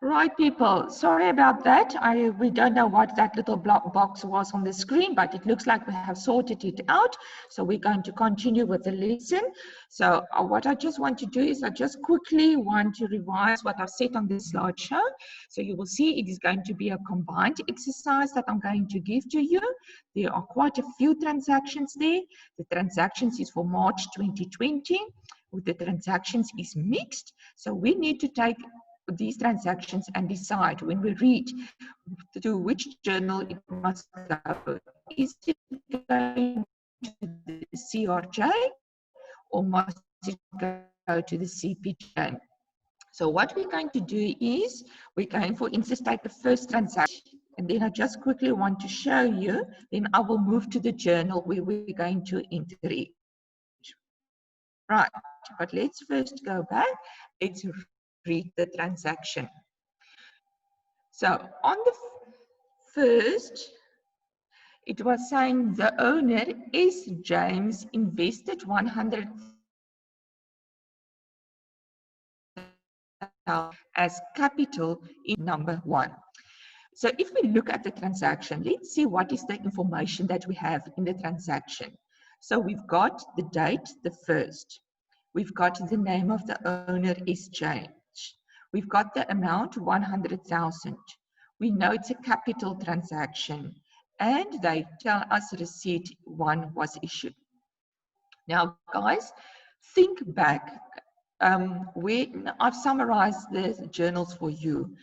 Right, people. Sorry about that. We don't know what that little block box was on the screen, but it looks like we have sorted it out. So we're going to continue with the lesson. So what I just want to do is I just quickly want to revise what I've said on this slideshow. So you will see it is going to be a combined exercise that I'm going to give to you. There are quite a few transactions there. The transactions is for March 2020. The transactions is mixed. So we need to take these transactions and decide when we read to which journal it must go. Is it going to the CRJ or must it go to the CPJ? So what we're going to do is we're going, for instance, take the first transaction, and then I just quickly want to show you, then I will move to the journal where we're going to enter it. Right, but let's first go back. Let's read the transaction. So on the first, it was saying the owner is James invested 100,000 as capital in number 1. So if we look at the transaction, let's see what is the information that we have in the transaction. So we've got the date, the first. We've got the name of the owner is James. We've got the amount 100,000. We know it's a capital transaction, and they tell us receipt 1 was issued. Now, guys, think back. I've summarized the journals for you.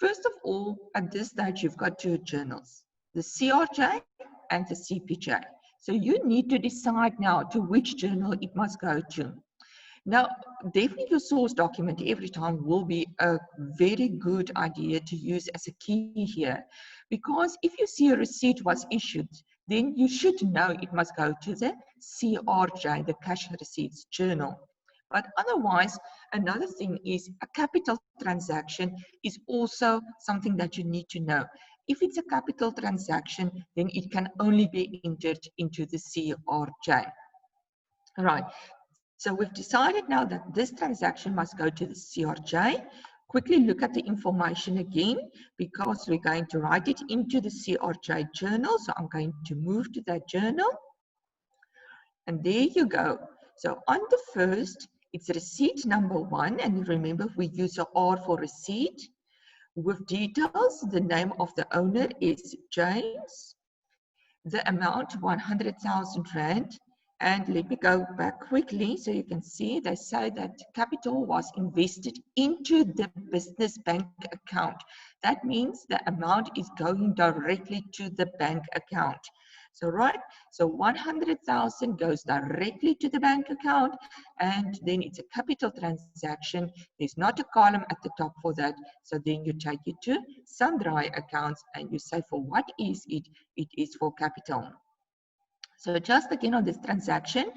First of all, at this stage, you've got 2 journals, the CRJ and the CPJ. So you need to decide now to which journal it must go to. Now, definitely your source document every time will be a very good idea to use as a key here, because if you see a receipt was issued, then you should know it must go to the CRJ, the cash receipts journal. But otherwise, another thing is a capital transaction is also something that you need to know. If it's a capital transaction, then it can only be entered into the CRJ. All right. So we've decided now that this transaction must go to the CRJ. Quickly look at the information again, because we're going to write it into the CRJ journal. So I'm going to move to that journal. And there you go. So on the first, it's receipt number 1. And remember, we use a R for receipt. With details, the name of the owner is James. The amount 100,000 Rand. And let me go back quickly so you can see they say that capital was invested into the business bank account. That means the amount is going directly to the bank account. So, right, so 100,000 goes directly to the bank account, and then it's a capital transaction. There's not a column at the top for that. So then you take it to sundry accounts and you say for what is it? It is for capital. So just again on this transaction,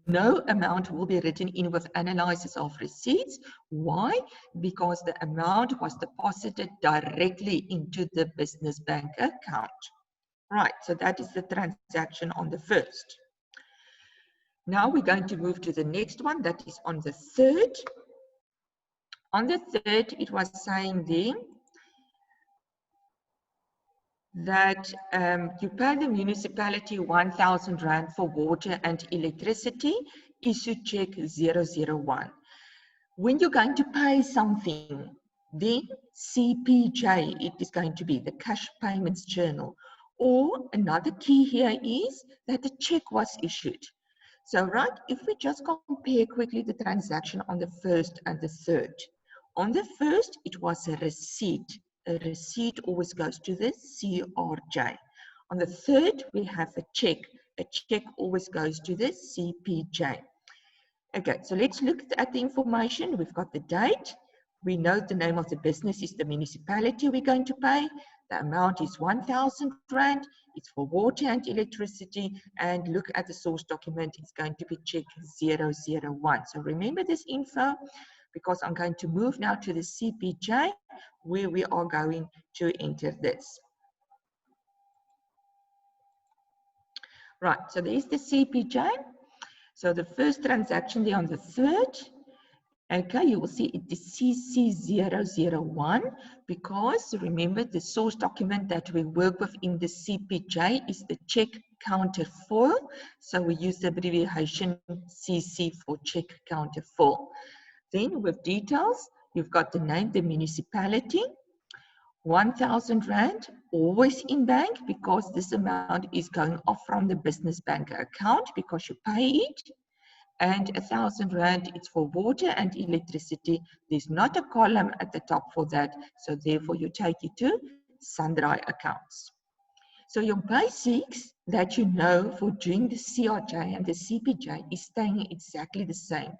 no amount will be written in with analysis of receipts. Why? Because the amount was deposited directly into the business bank account. Right, so that is the transaction on the first. Now we're going to move to the next one, that is on the third. On the third, it was saying there that you pay the municipality 1,000 Rand for water and electricity, issue check 001. When you're going to pay something, then CPJ, it is going to be the cash payments journal. Or another key here is that the check was issued. So, right, if we just compare quickly the transaction on the first and the third. On the first, it was a receipt. A receipt always goes to the CRJ. On the third, we have a check. A check always goes to the CPJ. Okay, so let's look at the information. We've got the date. We know the name of the business is the municipality we're going to pay. The amount is 1,000 Rand. It's for water and electricity. And look at the source document. It's going to be check 001. So remember this info, because I'm going to move now to the CPJ where we are going to enter this. Right, so there's the CPJ. So the first transaction there on the third, Okay, you will see it is CC001 because remember the source document that we work with in the CPJ is the check counterfoil. So we use the abbreviation CC for check counterfoil. Then with details, you've got the name, the municipality, 1,000 Rand, always in bank because this amount is going off from the business bank account because you pay it. And 1,000 Rand, it's for water and electricity. There's not a column at the top for that, so therefore you take it to sundry accounts. So your basics that you know for doing the CRJ and the CPJ is staying exactly the same.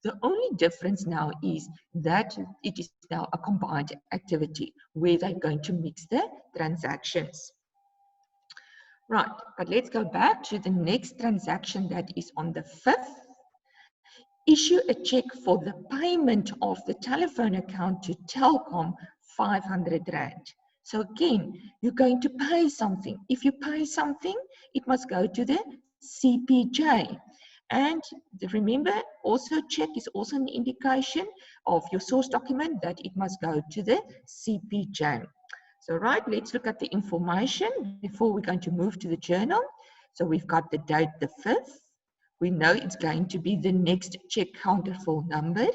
The only difference now is that it is now a combined activity where they're going to mix the transactions. Right, but let's go back to the next transaction that is on the 5th. Issue a check for the payment of the telephone account to Telkom, 500 Rand. So again, you're going to pay something. If you pay something, it must go to the CPJ. And remember, also check is also an indication of your source document that it must go to the CPJ. So right, let's look at the information before we're going to move to the journal. So we've got the date, the 5th. We know it's going to be the next check counterfoil number.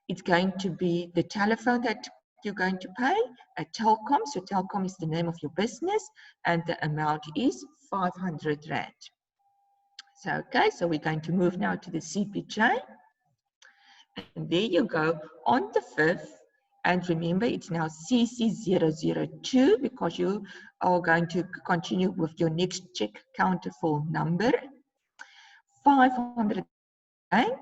It's going to be the telephone that you're going to pay at Telkom. So Telkom is the name of your business and the amount is 500 Rand. So, okay, so we're going to move now to the CPJ. And there you go on the 5th. And remember, it's now CC002 because you are going to continue with your next check counterfoil number. 500 bank,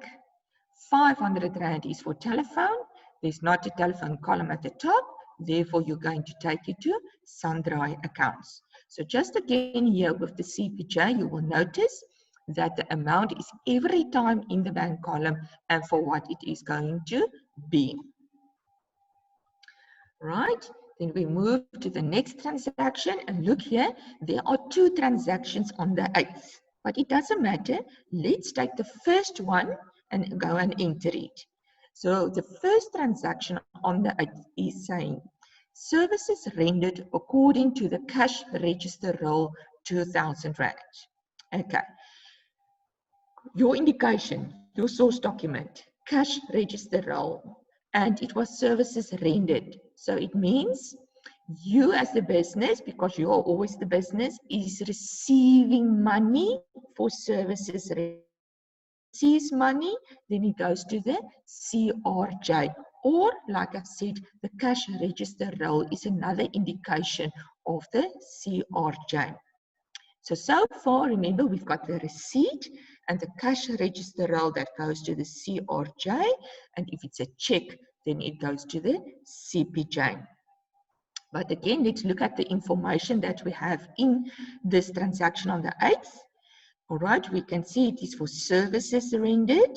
500 Rand is for telephone. There's not a telephone column at the top. Therefore, you're going to take it to sundry accounts. So just again here with the CPJ, you will notice that the amount is every time in the bank column and for what it is going to be. Right, then we move to the next transaction and look here, there are 2 transactions on the 8th, but it doesn't matter. Let's take the first one and go and enter it. So the first transaction on the 8th is saying, services rendered according to the cash register roll, 2,000 Rand. Okay, your indication, your source document, cash register roll, and it was services rendered. So it means you as the business, because you are always the business, is receiving money for services rendered. Receives money, then it goes to the CRJ. Or, like I said, the cash register roll is another indication of the CRJ. So far, remember, we've got the receipt and the cash register roll that goes to the CRJ. And if it's a check, then it goes to the CPJ. But again, let's look at the information that we have in this transaction on the 8th. All right, we can see it is for services rendered.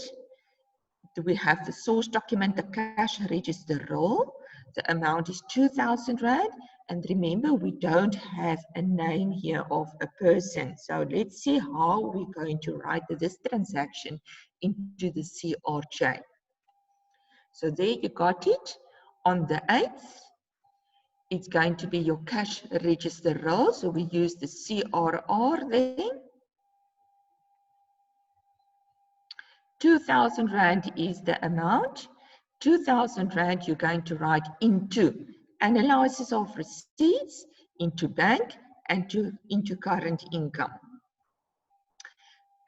We have the source document, the cash register roll. The amount is 2,000 Rand. And remember, we don't have a name here of a person. So let's see how we're going to write this transaction into the CRJ. So there you got it. On the 8th, it's going to be your cash register roll. So we use the CRR there. 2,000 Rand is the amount. 2,000 Rand you're going to write into analysis of receipts, into bank, and into current income.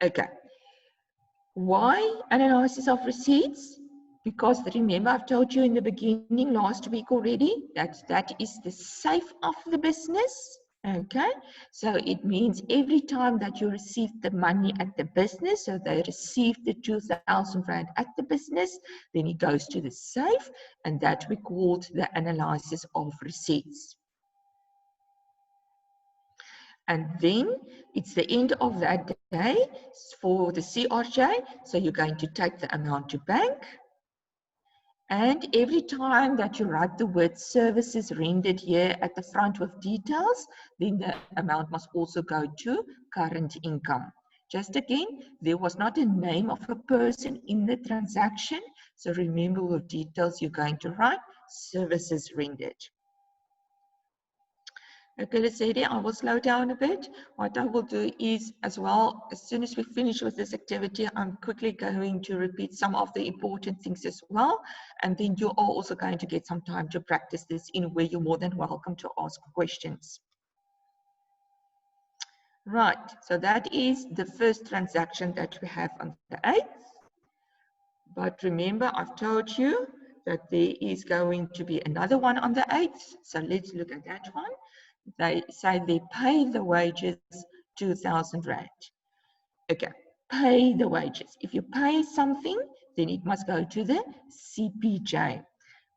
Okay. Why analysis of receipts? Because remember, I've told you in the beginning last week already that is the safe of the business. Okay, so it means every time that you receive the money at the business, so they receive the 2,000 Rand at the business, then it goes to the safe, and that we called the analysis of receipts. And then it's the end of that day for the CRJ, so you're going to take the amount to bank. And every time that you write the word services rendered here at the front with details, then the amount must also go to current income. Just again, there was not a name of a person in the transaction, So remember with details, you're going to write services rendered. Okay, let's say there, I will slow down a bit. What I will do is as well, as soon as we finish with this activity, I'm quickly going to repeat some of the important things as well. And then you are also going to get some time to practice this in where you're more than welcome to ask questions. Right, so that is the first transaction that we have on the 8th. But remember, I've told you that there is going to be another one on the 8th. So let's look at that one. They say they pay the wages 2,000 Rand. Okay, pay the wages. If you pay something, then it must go to the CPJ,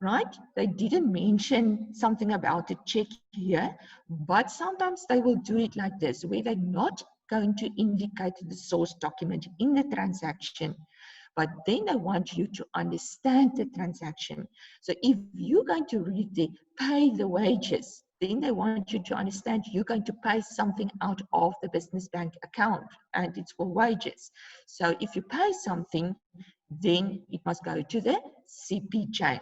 right? They didn't mention something about a check here, but sometimes they will do it like this, where they're not going to indicate the source document in the transaction, but then they want you to understand the transaction. So if you're going to read the pay the wages, then they want you to understand you're going to pay something out of the business bank account and it's for wages. So if you pay something, then it must go to the CPJ.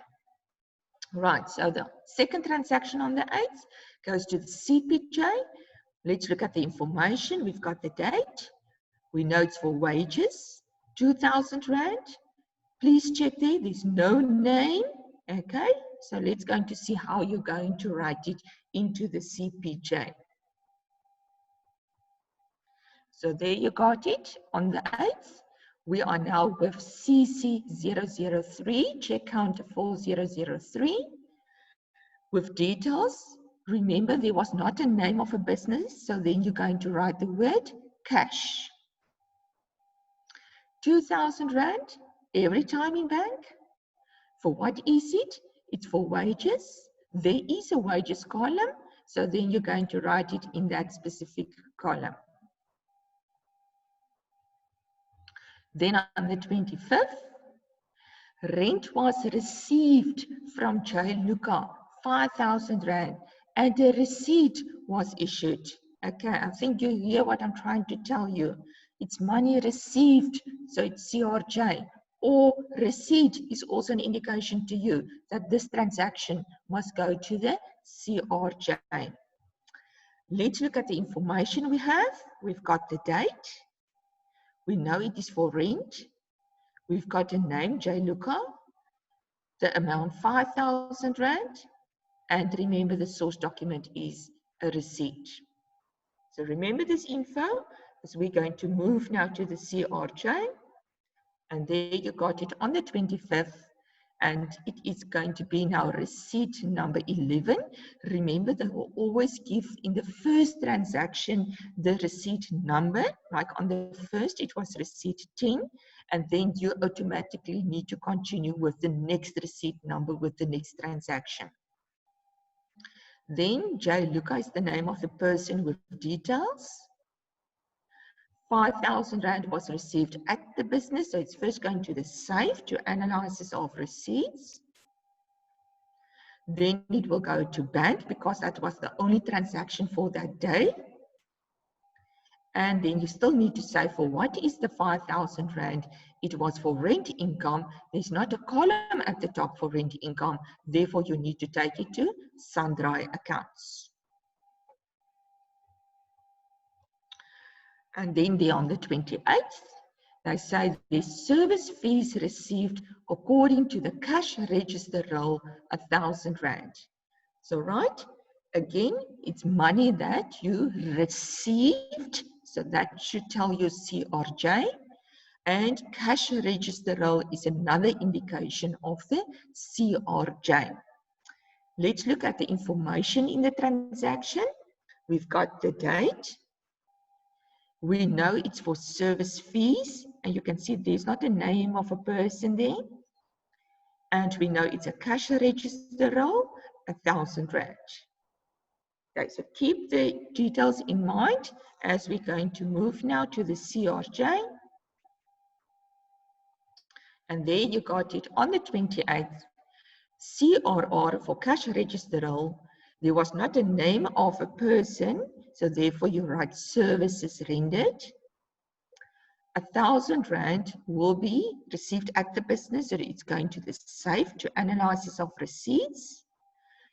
Right, so the second transaction on the 8th goes to the CPJ. Let's look at the information. We've got the date. We know it's for wages, 2,000 Rand. Please check there, there's no name, okay? So let's going to see how you're going to write it into the CPJ. So there you got it on the 8th. We are now with CC003, check counter 4003. With details, remember there was not a name of a business, so then you're going to write the word cash. 2,000 Rand every time in bank. For what is it? It's for wages. There is a wages column, so then you're going to write it in that specific column. Then on the 25th, rent was received from J. Luca, 5,000 Rand, and a receipt was issued. Okay, I think you hear what I'm trying to tell you. It's money received, so it's CRJ. Or receipt is also an indication to you that this transaction must go to the CRJ. Let's look at the information we have. We've got the date. We know it is for rent. We've got a name, J. Luca. The amount, 5,000 Rand. And remember the source document is a receipt. So remember this info as we're going to move now to the CRJ. And there you got it on the 25th. And it is going to be now receipt number 11. Remember, they will always give in the first transaction the receipt number. Like on the first, it was receipt 10. And then you automatically need to continue with the next receipt number with the next transaction. Then J. Luca is the name of the person with details. 5,000 Rand was received at the business, so it's first going to the safe to analysis of receipts. Then it will go to bank because that was the only transaction for that day. And then you still need to say for what is the 5,000 Rand. It was for rent income. There's not a column at the top for rent income. Therefore, you need to take it to sundry accounts. And then there on the 28th, they say the service fees received according to the cash register roll, 1,000 Rand. So, right, again, it's money that you received. So that should tell you CRJ. And cash register roll is another indication of the CRJ. Let's look at the information in the transaction. We've got the date. We know it's for service fees, and you can see there's not a name of a person there. And we know it's a cash register roll, 1,000 Rand. Okay, so keep the details in mind as we're going to move now to the CRJ. And there you got it on the 28th. CRR for cash register roll. There was not a name of a person, so therefore you write services rendered. 1,000 Rand will be received at the business, so it's going to the safe to analysis of receipts.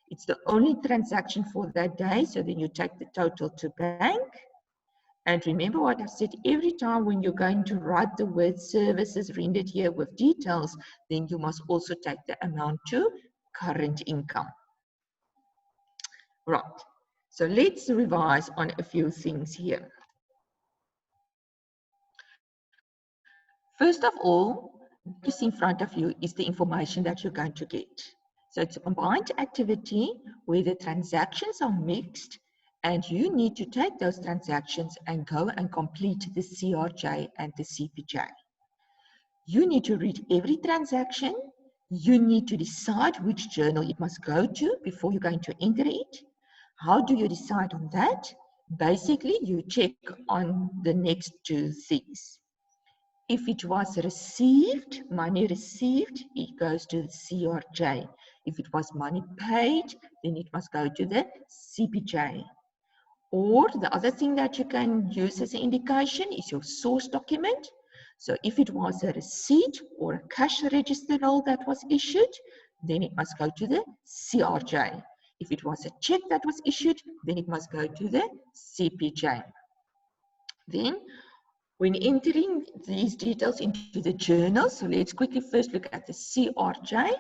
It's the only transaction for that day, so then you take the total to bank. And remember what I said, every time when you're going to write the word services rendered here with details, then you must also take the amount to current income. Right, so let's revise on a few things here. First of all, what you see in front of you is the information that you're going to get. So it's a combined activity where the transactions are mixed, and you need to take those transactions and go and complete the CRJ and the CPJ. You need to read every transaction. You need to decide which journal it must go to before you're going to enter it. How do you decide on that? Basically, you check on the next two things. If it was received, money received, it goes to the CRJ. If it was money paid, then it must go to the CPJ. Or the other thing that you can use as an indication is your source document. So if it was a receipt or a cash register roll that was issued, then it must go to the CRJ. If it was a check that was issued, then it must go to the CPJ. Then, when entering these details into the journal, so let's quickly first look at the CRJ.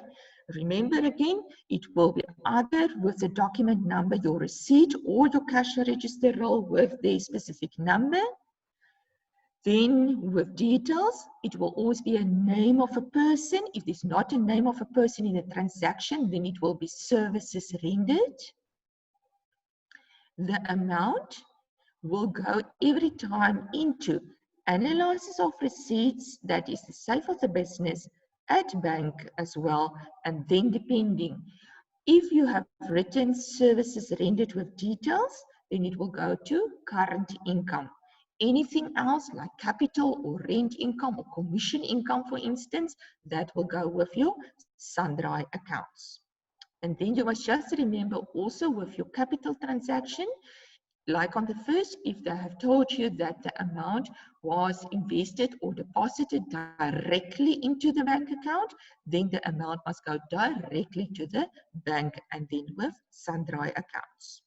Remember again, it will be either with the document number, your receipt, or your cash register roll with the specific number. Then with details, it will always be a name of a person. If there's not a name of a person in a transaction, then it will be services rendered. The amount will go every time into analysis of receipts, that is the safe of the business, at bank as well, and then depending. If you have written services rendered with details, then it will go to current income. Anything else like capital or rent income or commission income, for instance, that will go with your sundry accounts. And then you must just remember also with your capital transaction, like on the first, if they have told you that the amount was invested or deposited directly into the bank account, then the amount must go directly to the bank and then with sundry accounts.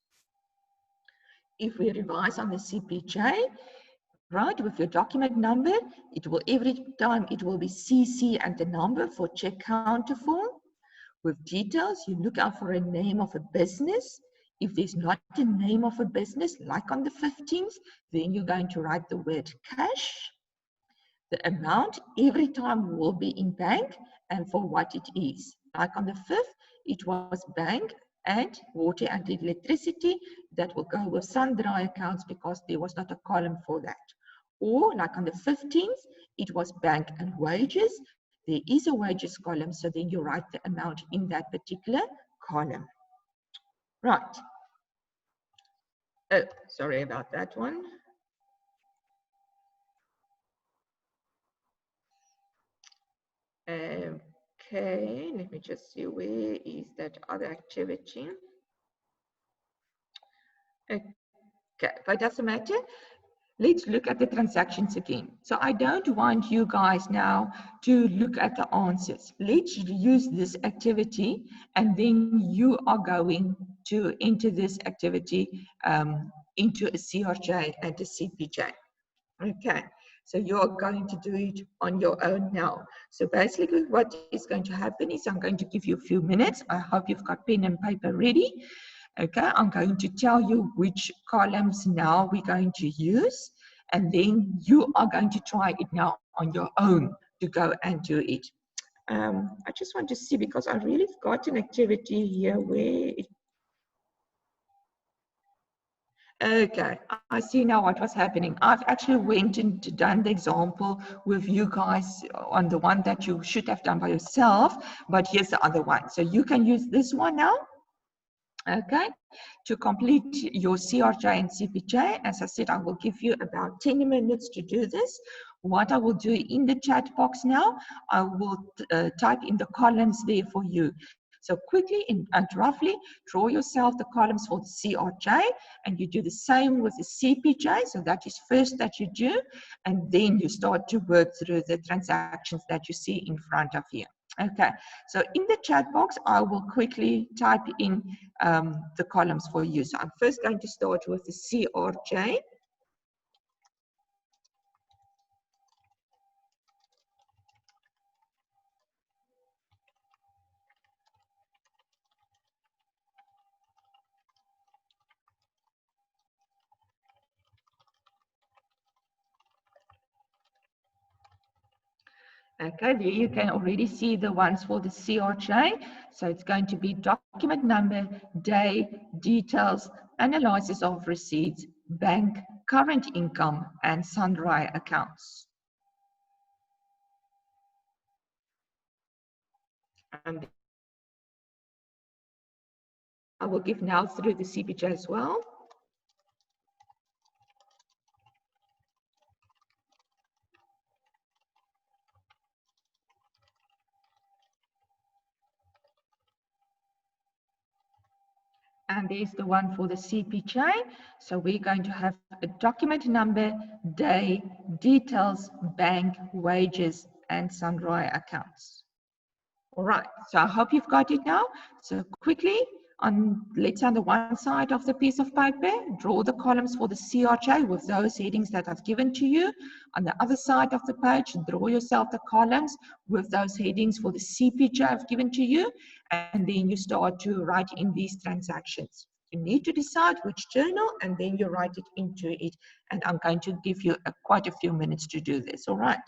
If we revise on the CPJ, right, with your document number, it will every time it will be CC and the number for check counter form. With details, you look out for a name of a business. If there's not a name of a business, like on the 15th, then you're going to write the word cash. The amount every time will be in bank and for what it is. Like on the 5th, it was bank and water and electricity. That will go with sundry accounts because there was not a column for that. Or like on the 15th, it was bank and wages. There is a wages column, so then you write the amount in that particular column. Right. Oh, sorry about that one. Okay, let me just see, where is that other activity? Okay, but it doesn't matter. Let's look at the transactions again. So I don't want you guys now to look at the answers. Let's use this activity, and then you are going to enter this activity into a CRJ and a CPJ. Okay, so you're going to do it on your own now. So basically what is going to happen is I'm going to give you a few minutes. I hope you've got pen and paper ready. Okay, I'm going to tell you which columns now we're going to use, and then you are going to try it now on your own to go and do it. I just want to see, because I really got an activity here where it... Okay, I see now what was happening. I've actually went and done the example with you guys on the one that you should have done by yourself, but here's the other one. So you can use this one now. Okay, to complete your CRJ and CPJ, as I said, I will give you about 10 minutes to do this. What I will do in the chat box now, I will type in the columns there for you. So quickly and roughly draw yourself the columns for the CRJ, and you do the same with the CPJ. So that is first that you do, and then you start to work through the transactions that you see in front of you. Okay, so in the chat box, I will quickly type in the columns for you. So I'm first going to start with the CRJ. Okay, there you can already see the ones for the CRJ. So it's going to be document number, day, details, analysis of receipts, bank, current income, and sundry accounts. And I will give now through the CPJ as well. And there's the one for the CPJ. So we're going to have a document number, day, details, bank, wages, and sundry accounts. All right, so I hope you've got it now. So quickly, let's say on the one side of the piece of paper, draw the columns for the CRJ with those headings that I've given to you. On the other side of the page, draw yourself the columns with those headings for the CPJ I've given to you, and then you start to write in these transactions. You need to decide which journal, and then you write it into it. And I'm going to give you quite a few minutes to do this, all right?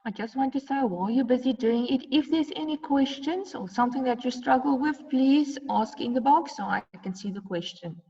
I just want to say, while you're busy doing it, if there's any questions or something that you struggle with, please ask in the box so I can see the question.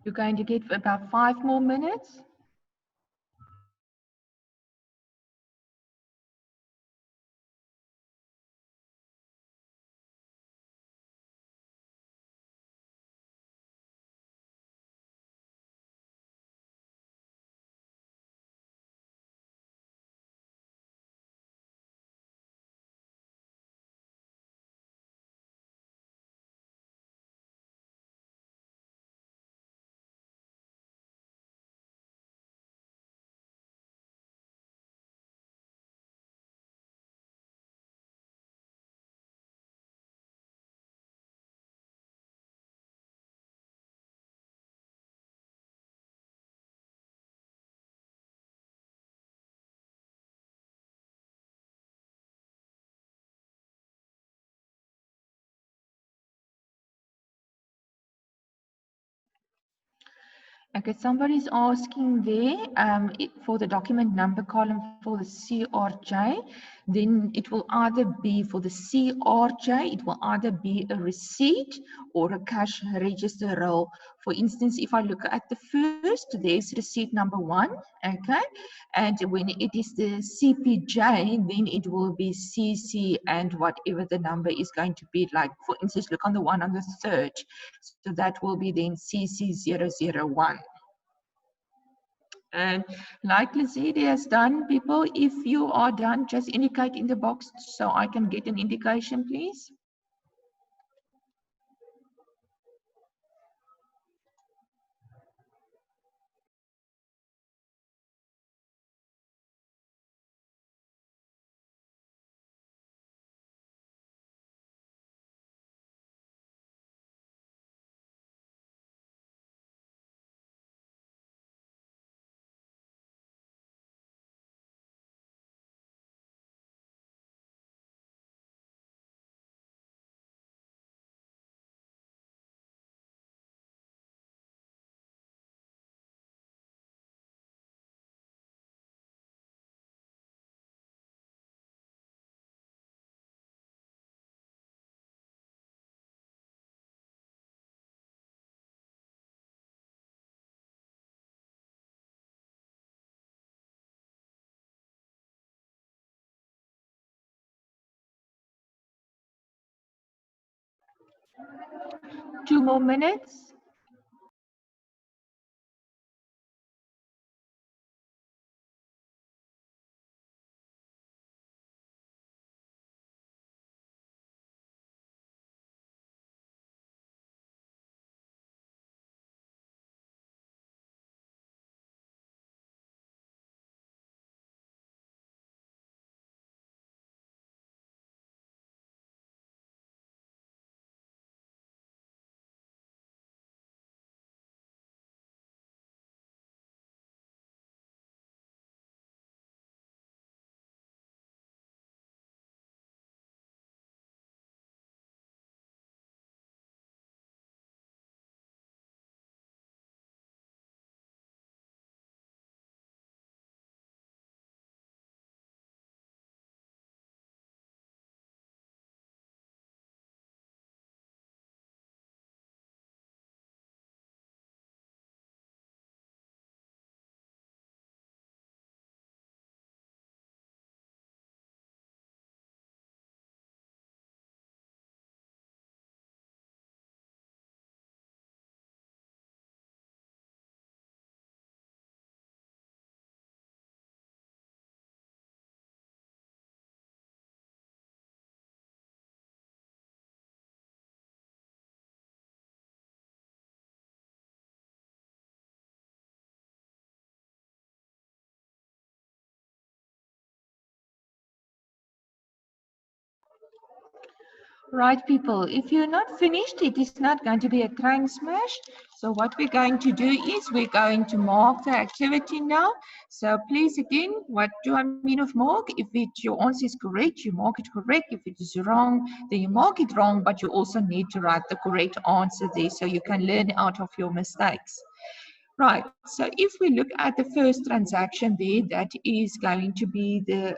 You're going to get about 5 more minutes. Okay, somebody's asking there for the document number column for the CRJ, then it will either be for the CRJ, it will either be a receipt or a cash register roll. For instance, if I look at the first, there's receipt number 1, okay, and when it is the CPJ, then it will be CC and whatever the number is going to be, like for instance, look on the one on the third, so that will be then CC001. And like Lizzie has done, people, if you are done, just indicate in the box so I can get an indication, please. Two more minutes. Right, people, if you're not finished, it is not going to be a train smash. So what we're going to do is we're going to mark the activity now. So please, again, what do I mean of mark? If your answer is correct, you mark it correct. If it is wrong, then you mark it wrong, but you also need to write the correct answer there so you can learn out of your mistakes. Right, so if we look at the first transaction there, that is going to be the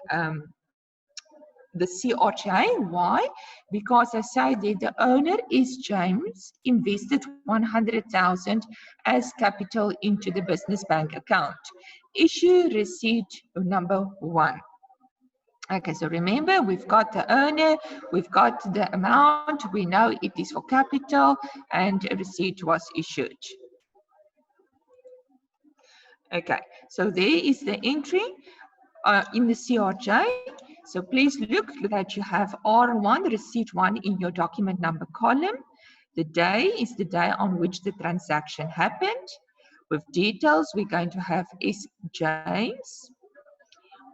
the CRJ. Why? Because I say that the owner is James, invested 100,000 as capital into the business bank account. Issue receipt number 1. Okay, so remember, we've got the owner, we've got the amount, we know it is for capital, and a receipt was issued. Okay, so there is the entry in the CRJ. So please look that you have R1, receipt 1 in your document number column. The day is the day on which the transaction happened. With details, we're going to have S. James.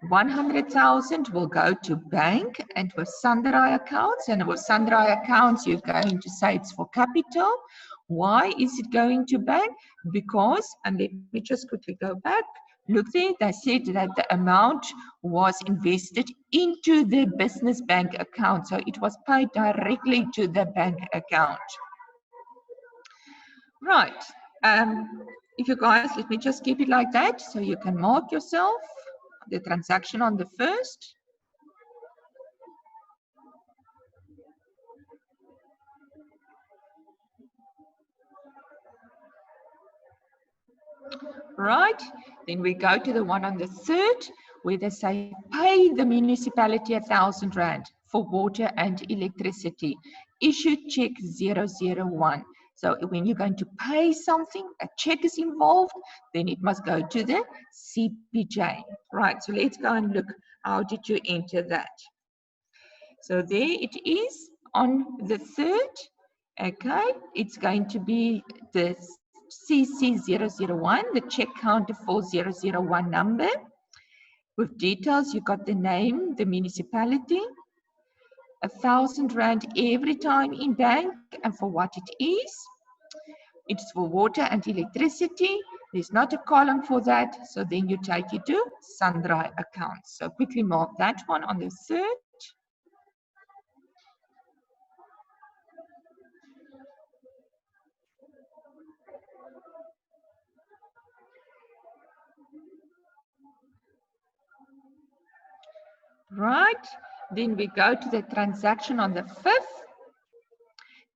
100,000 will go to bank, and with sundry accounts, you're going to say it's for capital. Why is it going to bank? Because, and let me just quickly go back, look there, they said that the amount was invested into the business bank account, so it was paid directly to the bank account. Right, if you guys, let me just keep it like that so you can mark yourself the transaction on the first. Right, then we go to the one on the third, where they say pay the municipality 1,000 rand for water and electricity. Issue check 001. So when you're going to pay something, a check is involved, then it must go to the CPJ. Right, so let's go and look. How did you enter that? So there it is on the third. Okay, it's going to be the CC001, the check counter for 001 number. With details, you got the name, the municipality, 1,000 rand every time in bank, and for what it is. It's for water and electricity. There's not a column for that, so then you take it to sundry accounts. So quickly mark that one on the third. Right, then we go to the transaction on the 5th.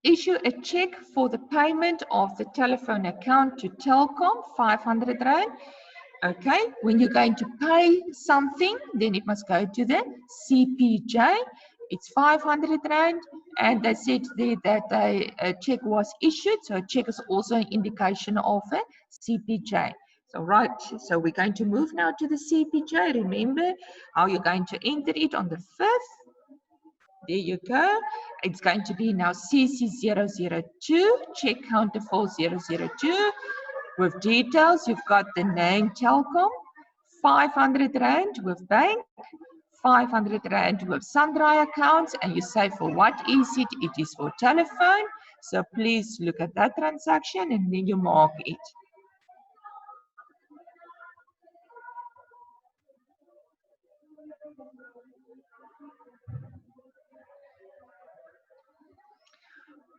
Issue a check for the payment of the telephone account to Telkom, 500 rand. Okay, when you're going to pay something, then it must go to the CPJ. It's 500 rand, and they said there that a check was issued, so a check is also an indication of a CPJ. So right, so we're going to move now to the CPJ. Remember how you're going to enter it on the 5th. There you go. It's going to be now CC002, check counter for 002. With details, you've got the name Telkom, 500 rand with bank, 500 rand with sundry accounts, and you say for what is it? It is for telephone. So please look at that transaction and then you mark it.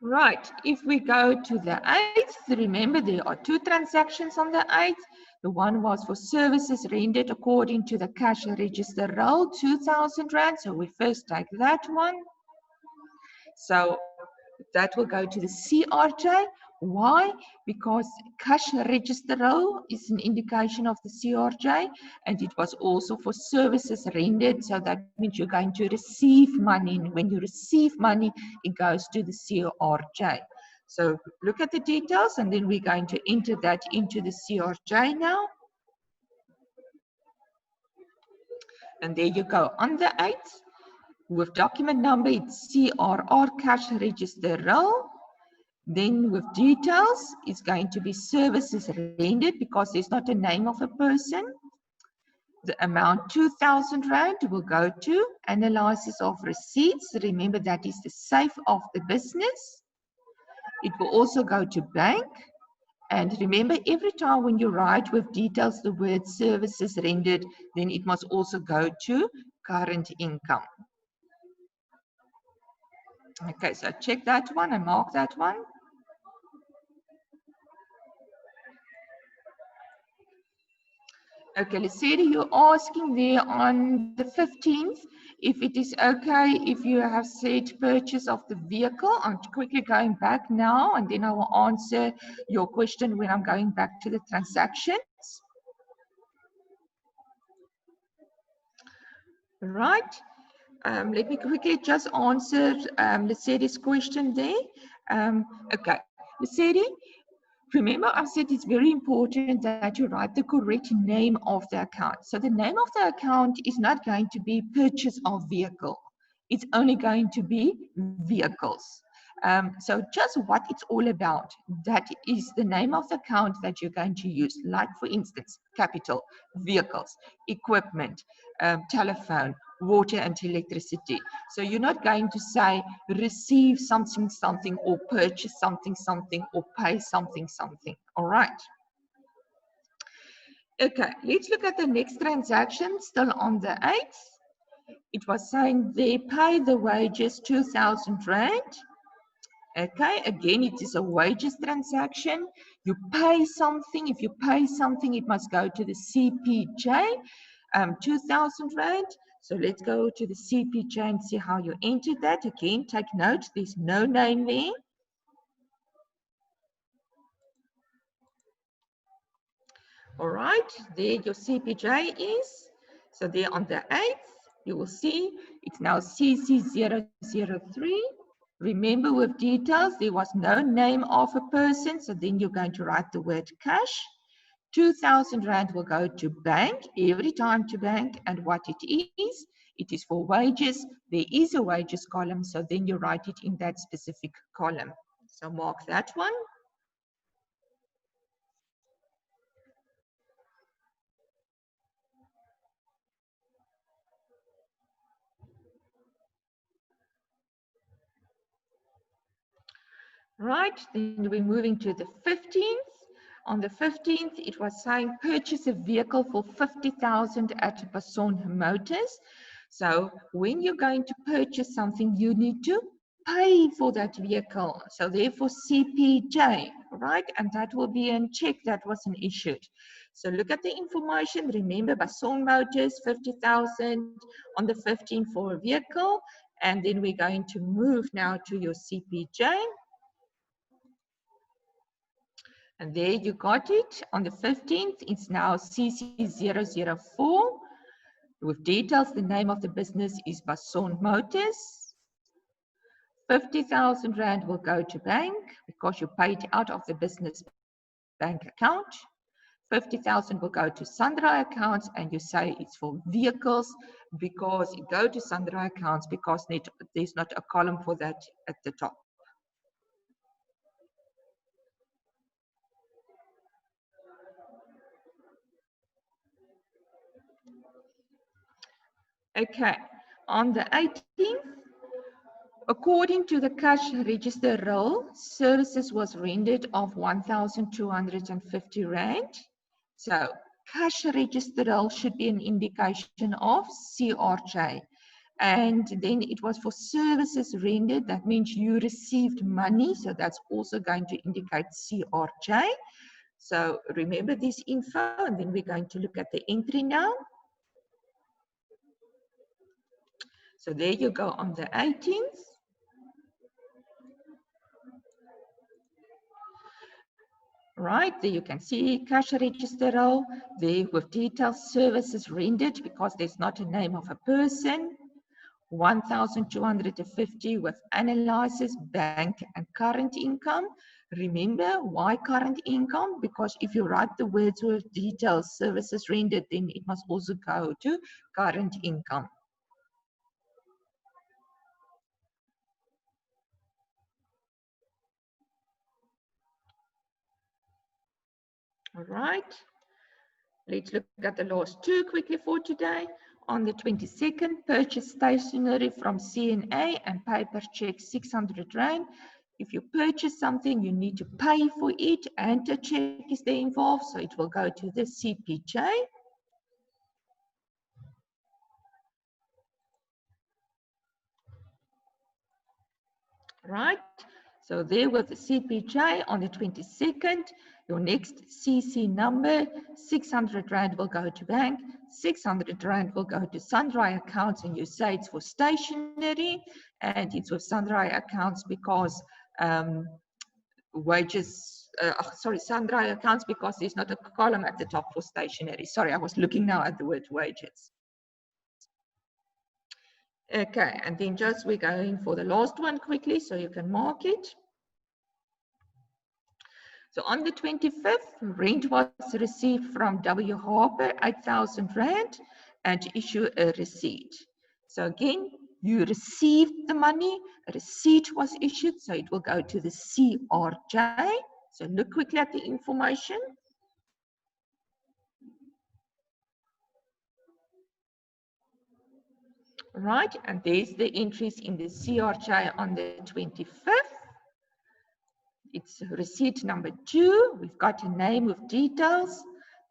Right, if we go to the 8th, remember there are 2 transactions on the 8th. The one was for services rendered according to the cash register roll, 2,000 rand. So we first take that one. So that will go to the CRJ. Why? Because cash register roll is an indication of the CRJ, and it was also for services rendered. So that means you're going to receive money. And when you receive money, it goes to the CRJ. So look at the details, and then we're going to enter that into the CRJ now. And there you go. On the 8th, with document number, it's CRR cash register roll. Then with details, it's going to be services rendered because there's not a name of a person. The amount 2,000 rand will go to analysis of receipts. Remember that is the safe of the business. It will also go to bank. And remember, every time when you write with details the word services rendered, then it must also go to current income. Okay, so check that one and mark that one. Okay, Lesedi, you're asking there on the 15th if it is okay if you have said purchase of the vehicle. I'm quickly going back now and then I will answer your question when I'm going back to the transactions. Right. Let me quickly just answer Lesedi's question there. Okay, Lesedi, remember, I said it's very important that you write the correct name of the account. So the name of the account is not going to be purchase of vehicle. It's only going to be vehicles. So just what it's all about, that is the name of the account that you're going to use. Like for instance, capital, vehicles, equipment, telephone, water and electricity. So you're not going to say receive something, something, or purchase something, something, or pay something, something. All right. Okay, let's look at the next transaction, still on the 8th. It was saying they pay the wages 2,000 Rand. Okay, again, it is a wages transaction. You pay something. If you pay something, it must go to the CPJ, 2,000 Rand. So let's go to the CPJ and see how you enter that. Again, take note, there's no name there. All right, there your CPJ is. So there on the 8th, you will see it's now CC003. Remember with details, there was no name of a person. So then you're going to write the word cash. 2,000 Rand will go to bank, every time to bank. And what it is for wages. There is a wages column. So then you write it in that specific column. So mark that one. Right, then we're moving to the 15th. On the 15th, it was saying purchase a vehicle for 50,000 at Bason Motors. So when you're going to purchase something, you need to pay for that vehicle. So therefore CPJ, right? And that will be a check that wasn't issued. So look at the information. Remember Bason Motors, 50,000 on the 15th for a vehicle. And then we're going to move now to your CPJ. And there you got it. On the 15th, it's now CC004. With details, the name of the business is Bason Motors. 50,000 Rand will go to bank because you paid out of the business bank account. 50,000 will go to Sandra accounts, and you say it's for vehicles because it go to Sandra accounts because there's not a column for that at the top. Okay, on the 18th, according to the cash register roll, services was rendered of 1,250 Rand. So cash register roll should be an indication of CRJ. And then it was for services rendered, that means you received money. So that's also going to indicate CRJ. So remember this info, and then we're going to look at the entry now. So there you go on the 18th. Right, there you can see cash register roll, there with details services rendered because there's not a name of a person. 1,250 with analysis, bank and current income. Remember why current income? Because if you write the words with details services rendered, then it must also go to current income. All right. Let's look at the last two quickly for today. On the 22nd, purchase stationery from CNA and paper check 600 Rand. If you purchase something, you need to pay for it and a check is there involved, so it will go to the CPJ. Right, So there with the CPJ on the 22nd, your next CC number, 600 Rand will go to bank, 600 Rand will go to sundry accounts, and you say it's for stationery, and it's with sundry accounts because sundry accounts because there's not a column at the top for stationery. Sorry, I was looking now at the word wages. Okay, and then just we're going for the last one quickly so you can mark it. So on the 25th, rent was received from W. Harper, 8,000 Rand, and issue a receipt. So again, you received the money, a receipt was issued, so it will go to the CRJ. So look quickly at the information. Right, and there's the entries in the CRJ on the 25th. It's receipt number 2. We've got a name with details.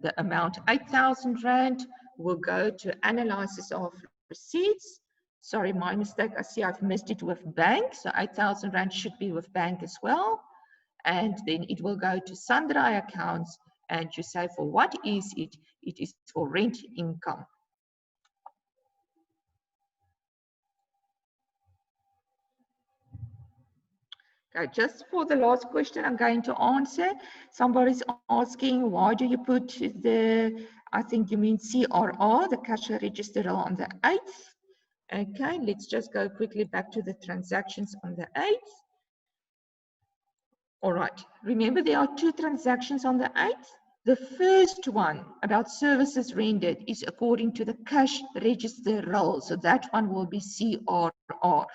The amount 8,000 Rand will go to analysis of receipts. Sorry, my mistake. I see I've missed it with bank. So 8,000 Rand should be with bank as well. And then it will go to sundry accounts. And you say, for what is it? It is for rent income. Okay, just for the last question I'm going to answer, somebody's asking, why do you put the, I think you mean CRR, the cash register roll on the 8th? Okay, let's just go quickly back to the transactions on the 8th. All right, remember there are 2 transactions on the 8th. The first one about services rendered is according to the cash register roll. So that one will be CRR.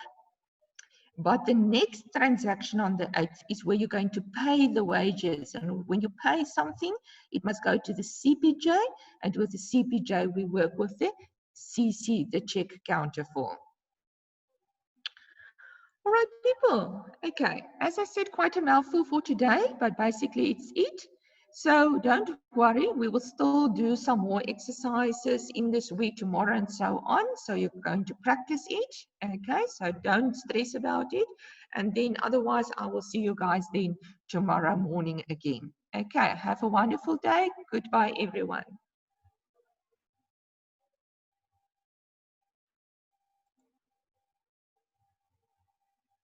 But the next transaction on the 8th is where you're going to pay the wages. And when you pay something, it must go to the CPJ. And with the CPJ, we work with the CC, the check counter form. All right, people. Okay, as I said, quite a mouthful for today, but basically it's it. So don't worry, we will still do some more exercises in this week, tomorrow, and so on. So you're going to practice it. Okay, so don't stress about it. And then otherwise, I will see you guys then tomorrow morning again. Okay, have a wonderful day. Goodbye, everyone.